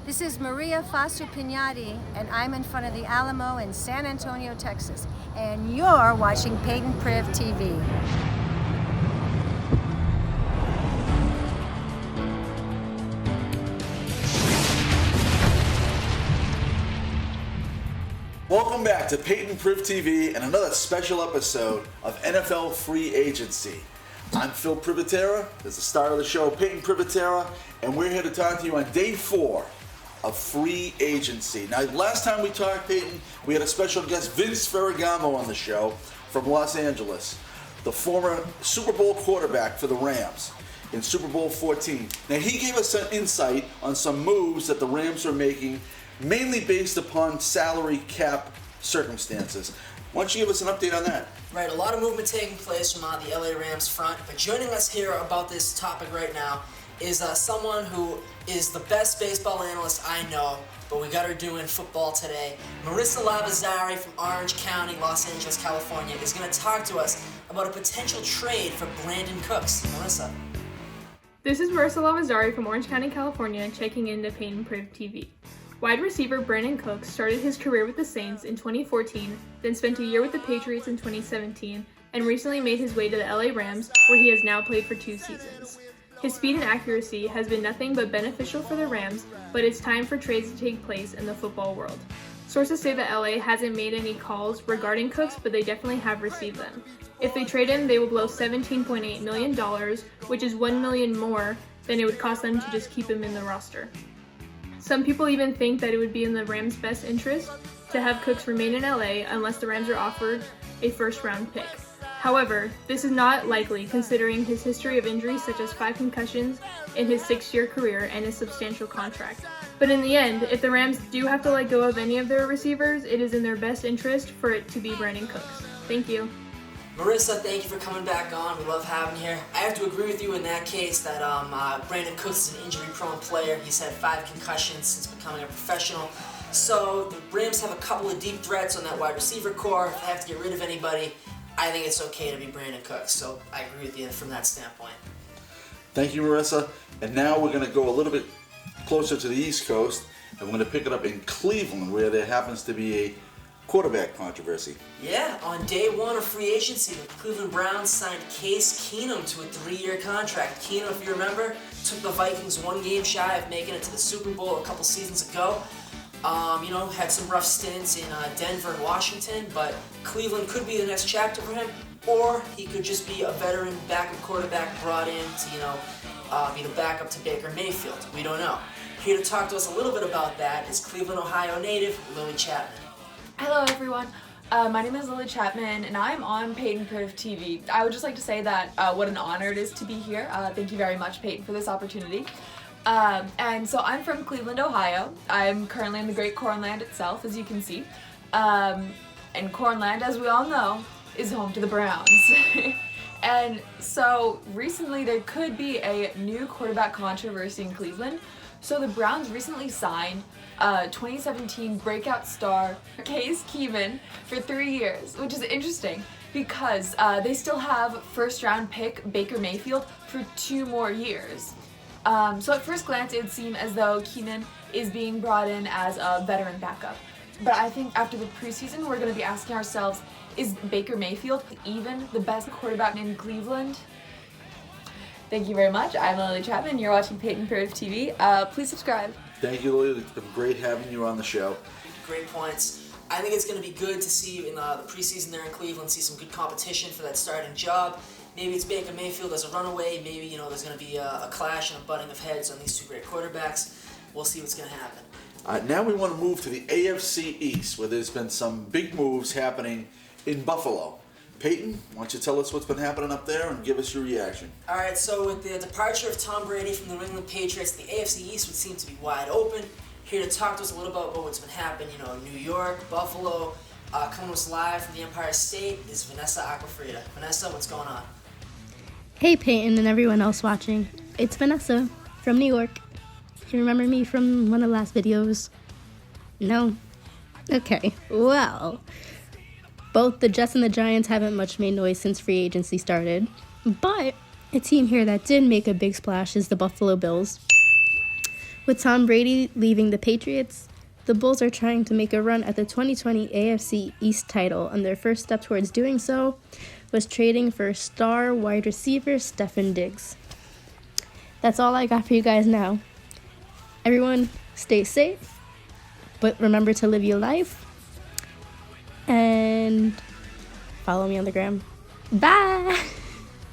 This is Maria Fassio Pignati, and I'm in front of the Alamo in San Antonio, Texas. And you're watching Payton Priv TV. Welcome back to Payton Priv TV and another special episode of NFL Free Agency. I'm Phil Privitera, as the star of the show, Payton Privitera, and we're here to talk to you on day 4 of free agency. Now, last time we talked, Payton, we had a special guest, Vince Ferragamo, on the show from Los Angeles, the former Super Bowl quarterback for the Rams in Super Bowl 14. Now, he gave us an insight on some moves that the Rams are making, mainly based upon salary cap circumstances. Why don't you give us an update on that? Right, a lot of movement taking place from the LA Rams front, but joining us here about this topic right now is someone who is the best baseball analyst I know, but we got her doing football today. Marissa Lavezzari from Orange County, Los Angeles, California, is going to talk to us about a potential trade for Brandin Cooks. Marissa. This is Marissa Lavezzari from Orange County, California, checking into Payton Priv TV. Wide receiver Brandin Cooks started his career with the Saints in 2014, then spent a year with the Patriots in 2017, and recently made his way to the LA Rams, where he has now played for 2 seasons. His speed and accuracy has been nothing but beneficial for the Rams, but it's time for trades to take place in the football world. Sources say that LA hasn't made any calls regarding Cooks, but they definitely have received them. If they trade him, they will blow $17.8 million, which is $1 million more than it would cost them to just keep him in the roster. Some people even think that it would be in the Rams' best interest to have Cooks remain in LA unless the Rams are offered a first-round pick. However, this is not likely considering his history of injuries such as 5 concussions in his 6-year career and his substantial contract. But in the end, if the Rams do have to let go of any of their receivers, it is in their best interest for it to be Brandin Cooks. Thank you. Marissa, thank you for coming back on. We love having you here. I have to agree with you in that case that Brandin Cooks is an injury-prone player. He's had 5 concussions since becoming a professional. So the Rams have a couple of deep threats on that wide receiver core. If they have to get rid of anybody, I think it's okay to be Brandin Cooks. So I agree with you from that standpoint. Thank you, Marissa. And now we're going to go a little bit closer to the East Coast, and we're going to pick it up in Cleveland, where there happens to be a quarterback controversy. Yeah, on day 1 of free agency, the Cleveland Browns signed Case Keenum to a 3-year contract. Keenum, if you remember, took the Vikings 1 game shy of making it to the Super Bowl a couple seasons ago. Had some rough stints in Denver and Washington, but Cleveland could be the next chapter for him, or he could just be a veteran backup quarterback brought in to, be the backup to Baker Mayfield. We don't know. Here to talk to us a little bit about that is Cleveland, Ohio native Lily Chapman. Hello everyone, my name is Lily Chapman and I'm on Payton Priv TV. I would just like to say that what an honor it is to be here. Thank you very much, Payton, for this opportunity. And so I'm from Cleveland, Ohio. I'm currently in the great Cornland itself, as you can see. And Cornland, as we all know, is home to the Browns. And so recently there could be a new quarterback controversy in Cleveland. So the Browns recently signed 2017 breakout star Case Keenum for 3 years, which is interesting because they still have first-round pick Baker Mayfield for 2 more years. So at first glance, it would seem as though Keenum is being brought in as a veteran backup. But I think after the preseason, we're going to be asking ourselves, is Baker Mayfield even the best quarterback in Cleveland? Thank you very much. I'm Lily Chapman. You're watching Payton Priv TV. Please subscribe. Thank you, Lily. It's been great having you on the show. Great points. I think it's going to be good to see in the preseason there in Cleveland, see some good competition for that starting job. Maybe it's Baker Mayfield as a runaway. Maybe, there's going to be a clash and a butting of heads on these 2 great quarterbacks. We'll see what's going to happen. Now we want to move to the AFC East, where there's been some big moves happening in Buffalo. Payton, why don't you tell us what's been happening up there and give us your reaction? All right, so with the departure of Tom Brady from the New England Patriots, the AFC East would seem to be wide open. Here to talk to us a little about what's been happening, New York, Buffalo. Coming to us live from the Empire State is Vanessa Acquafredda. Vanessa, what's going on? Hey Payton and everyone else watching. It's Vanessa from New York. You remember me from one of the last videos? No? Okay, well, both the Jets and the Giants haven't much made noise since free agency started, but a team here that did make a big splash is the Buffalo Bills. With Tom Brady leaving the Patriots, the Bulls are trying to make a run at the 2020 AFC East title, and their first step towards doing so was trading for star wide receiver Stefon Diggs. That's all I got for you guys now. Everyone, stay safe, but remember to live your life, and follow me on the gram. Bye!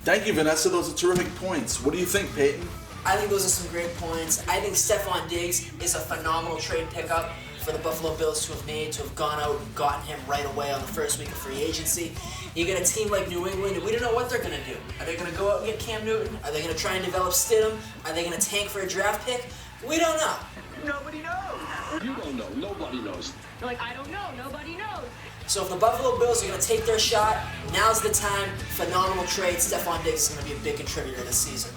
Thank you, Vanessa. Those are terrific points. What do you think, Payton? I think those are some great points. I think Stefon Diggs is a phenomenal trade pickup for the Buffalo Bills to have gone out and gotten him right away on the first week of free agency. You get a team like New England, and we don't know what they're going to do. Are they going to go out and get Cam Newton? Are they going to try and develop Stidham? Are they going to tank for a draft pick? We don't know. Nobody knows. You don't know. Nobody knows. You're like, I don't know. Nobody knows. So if the Buffalo Bills are going to take their shot, now's the time. Phenomenal trade. Stefon Diggs is going to be a big contributor this season.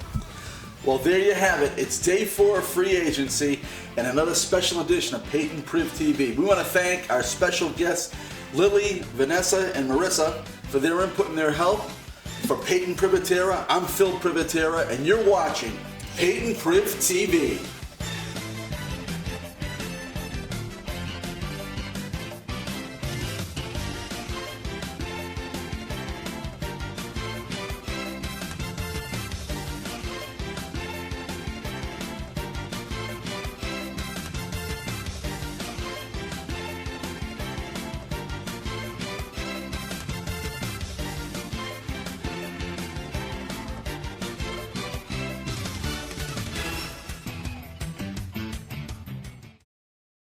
Well, there you have it. It's day 4 of free agency and another special edition of Payton Priv TV. We want to thank our special guests, Lily, Vanessa, and Marissa, for their input and their help. For Payton Privitera, I'm Phil Privitera, and you're watching Payton Priv TV.